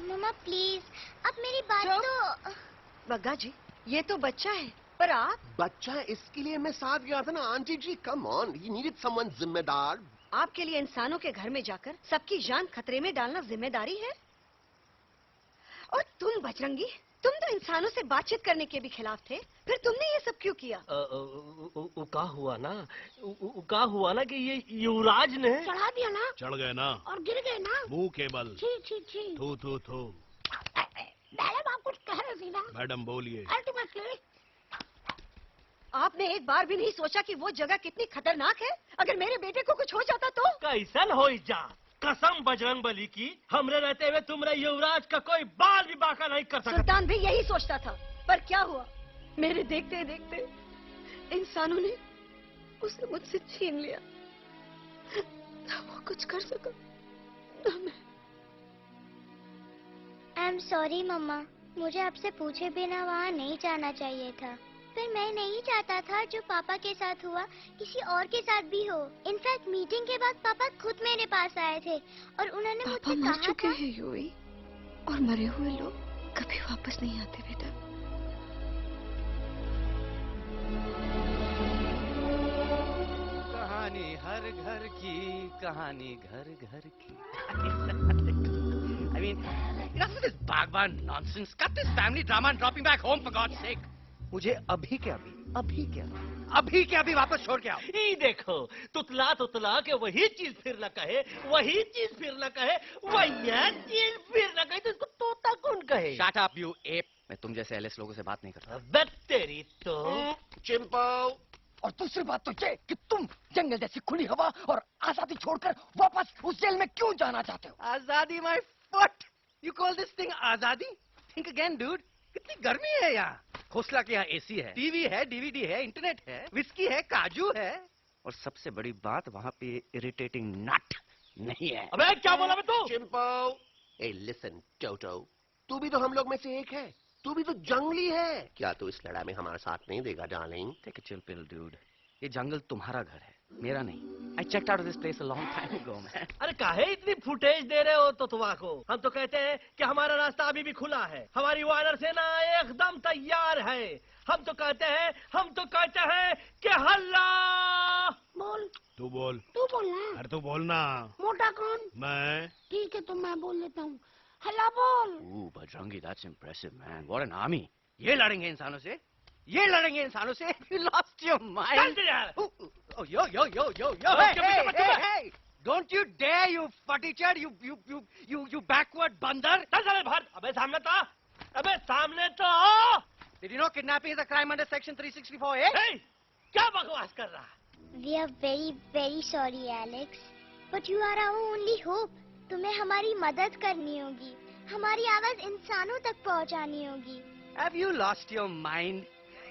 मम्मा please, अब मेरी बात तो। बग्गा जी, ये तो बच्चा है, पर आप? बच्चा इसके लिए मैं साथ गया था ना auntie ji. Come on, he needed someone जिम्मेदार। आपके लिए इंसानों के घर में जाकर सबकी जान खतरे में डालना जिम्मेदारी है? और तुम बजरंगी, तुम तो इंसानों से बातचीत करने के भी खिलाफ थे, फिर तुमने ये सब क्यों किया? का हुआ ना कि ये युवराज ने चढ़ा दिया ना, चढ़ गए ना और गिर गए ना, मुंह के बल। छी छी छी। थू थू थू। मैडम आप कुछ कह रहे थे ना? मैडम बोलिए। अल्टीमेटली आपने एक बार भी नहीं सोचा कि वो जगह कितनी खतरनाक है? अगर मेरे बेटे को कुछ हो जाता तो? कैसन हो जा, कसम बजरंग बली की, हमरे रहते हुए तुमरे युवराज का कोई बाल भी बाका नहीं कर सकता। सुल्तान भी यही सोचता था, पर क्या हुआ, मेरे देखते देखते इंसानों ने उसे मुझसे छीन लिया। ना वो कुछ कर सका, ना मैं। आई एम सॉरी मम्मा, मुझे आपसे पूछे बिना वहाँ नहीं जाना चाहिए था। पर मैं नहीं चाहता था जो पापा के साथ हुआ किसी और के साथ भी हो। इनफैक्ट मीटिंग के बाद पापा खुद मेरे पास आए थे और उन्होंने मुझसे कहा था। मर चुके हैं यूई, और मरे हुए लोग कभी वापस नहीं आते बेटा। कहानी हर घर की, कहानी घर घर की। I mean, enough of this Bhagwan nonsense. Cut this family drama and drop me back home for God's sake. मुझे अभी के अभी वापस छोड़ के आओ। ये देखो, तुतला तुतला के वही चीज फिर न कहे, वही चीज फिर न कहे, वही चीज फिर न कहे, तो इसको तोता कौन कहे? Shut up, you ape. मैं तुम जैसे एलएस लोगों से बात नहीं करता। अबे तेरी तो। चिंपो। और दूसरी बात तो ये कि तुम जंगल जैसी खुली हवा और आजादी छोड़कर वापस उस जेल में क्यों जाना चाहते हो? आजादी my foot. You call this thing आजादी? Think again, dude. कितनी गर्मी है यहाँ। घोसला के यहाँ एसी है, टीवी है, डीवीडी है, इंटरनेट है, विस्की है, काजू है, और सबसे बड़ी बात वहाँ पे इरिटेटिंग नट नहीं है। अबे क्या बोला मैं तू? चिंपो। ए लिसन टोटो, तू भी तो हम लोग में से एक है। तू भी तो जंगली है। क्या तू इस लड़ाई में हमारा साथ नहीं देगा darling? Take a chill pill dude. ये जंगल तुम्हारा घर है, मेरा नहीं। I checked out of this place a long time ago, man. अरे काहे इतनी फुटेज दे रहे हो तो तुम्हारा? हम तो कहते हैं कि हमारा रास्ता अभी भी खुला है, हमारी वानर सेना एकदम तैयार है। हम तो कहते हैं कि हल्ला। बोल। तू बोल। तू बोलना। अरे तू बोलना। मोटा कौन? मैं। ठीक है तो मैं बोल लेता हूँ। हल्ला बोल। Ooh, Bajrangi, that's impressive, man. What an army. ये लड़ेंगे इंसानों से? ये लड़ेंगे इंसानों से? You lost your mind. Oh, yo. Hey. Don't you dare, you fatichard, you backward बंदर. चल चल बाहर। अबे सामने तो। Did you know kidnapping is a crime under section 364A? Hey, क्या बकवास कर रहा? We are very very sorry Alex, but you are our only hope. तुम्हें हमारी मदद करनी होगी, हमारी आवाज इंसानों तक पहुंचानी होगी। Have you lost your mind?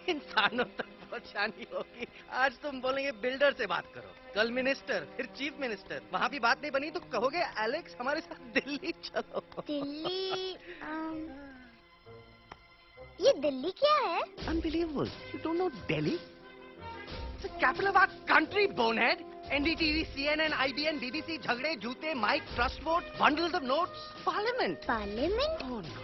इंसानों तक पहुंचानी होगी। आज तुम बोलेंगे बिल्डर से बात करो, कल मिनिस्टर, फिर चीफ मिनिस्टर। वहाँ भी बात नहीं बनी तो कहोगे एलेक्स हमारे साथ दिल्ली चलो। दिल्ली? ये दिल्ली क्या है? Unbelievable. You don't know Delhi? It's the capital of our country, bonehead. NDTV, CNN, IBN, BBC, झगड़े, जूते, mike, trust vote, bundles of notes, parliament. Parliament? Oh no.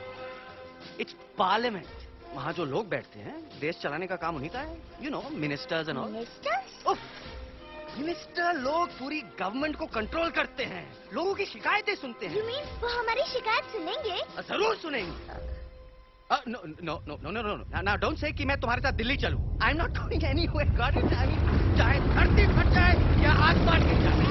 It's parliament. वहाँ जो लोग बैठते हैं, देश चलाने का काम उन्हीं का है। You know, ministers and all. Ministers? उफ, मिनिस्टर लोग पूरी गवर्नमेंट को कंट्रोल करते हैं, लोगों की शिकायतें सुनते हैं। You mean वो हमारी शिकायत सुनेंगे? जरूर सुनेंगे। No. Now don't say कि मैं तुम्हारे साथ दिल्ली चलूं. I'm not going anywhere. Got it? I mean, चाहे धरती फट जाए या आसमान गिर जाए।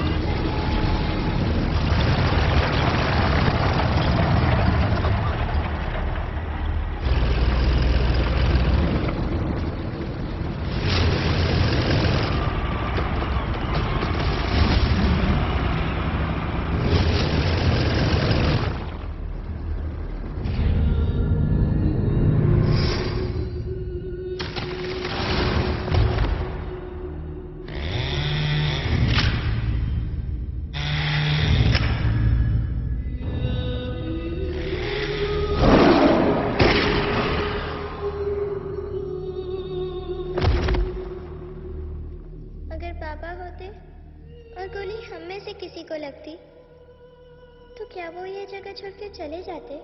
छोड़ के चले जाते।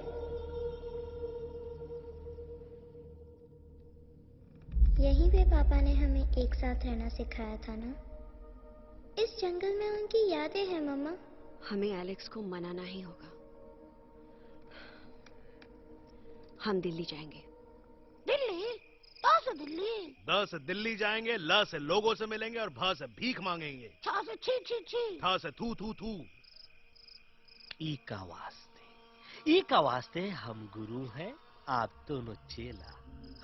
यहीं पे पापा ने हमें एक साथ रहना सिखाया था ना। इस जंगल में उनकी यादें हैं मम्मा। हमें एलेक्स को मनाना ही होगा। हम दिल्ली जाएंगे। दिल्ली? कहाँ से दिल्ली? द से दिल्ली जाएंगे, ल से लोगों से मिलेंगे और भ से भीख मांगेंगे, छ से छी छी छी, थ से थू थू थू। ई का वास्ते हम गुरु हैं, आप दोनों चेला।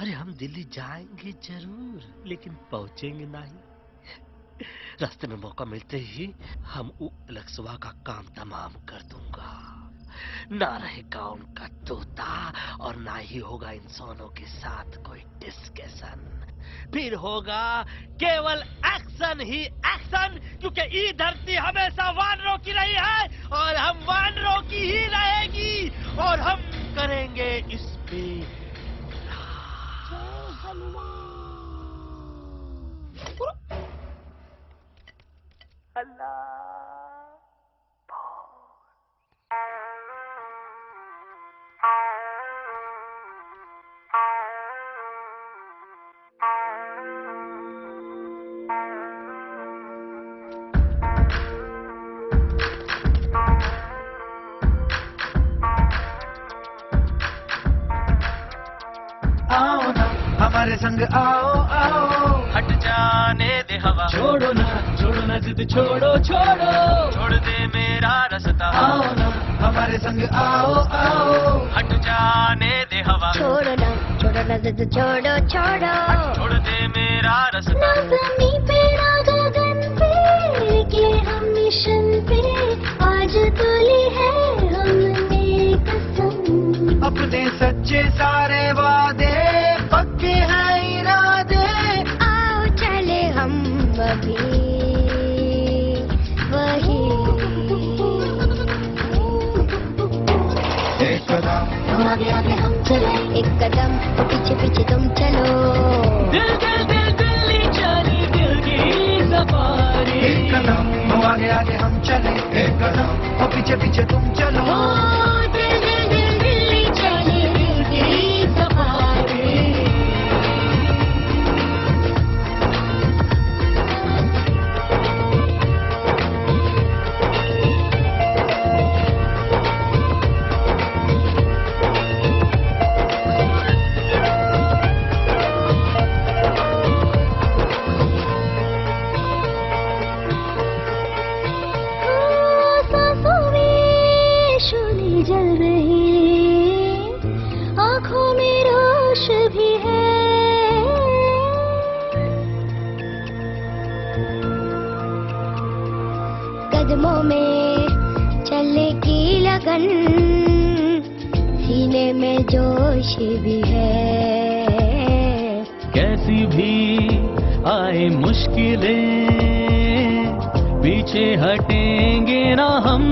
अरे हम दिल्ली जाएंगे जरूर, लेकिन पहुंचेंगे नहीं। रास्ते में मौका मिलते ही हम लक्सवा का काम तमाम कर दूंगा। ना रहेगा उनका तोता और ना ही होगा इंसानों के साथ कोई डिस्कशन। फिर होगा केवल एक्शन ही एक्शन, क्योंकि ये धरती हमेशा वानरों की रही है और हम वानरों की ही रहेगी और हम करेंगे इस पे आओ ना हमारे संग आओ आओ, हट जाने दे हवा, छोड़ो ना जिद छोड़ो, छोड़ दे मेरा रास्ता। आओ ना हमारे संग आओ आओ, हट जाने दे हवा, छोड़ो ना जिद छोड़ो, छोड़ दे मेरा रास्ता। ज़मीं पे ना गगन पे के हम मिशन पे, आज तुली है हमने कसम। अपने सच्चे सारे वादे पक्के हैं इरादे, आओ चले हम अभी वही। एक कदम आगे आगे हम चले, एक कदम पीछे पीछे तुम चलो। दिल्ली चली दिल की सफारी, एक कदम आगे आगे हम चले, एक कदम और पीछे पीछे तुम चलो। दिल्ली चली दिल की सफारी। जल रही आँखों में रोश भी है, कदमों में चलने की लगन, सीने में जोश भी है। कैसी भी आए मुश्किलें पीछे हटेंगे ना हम।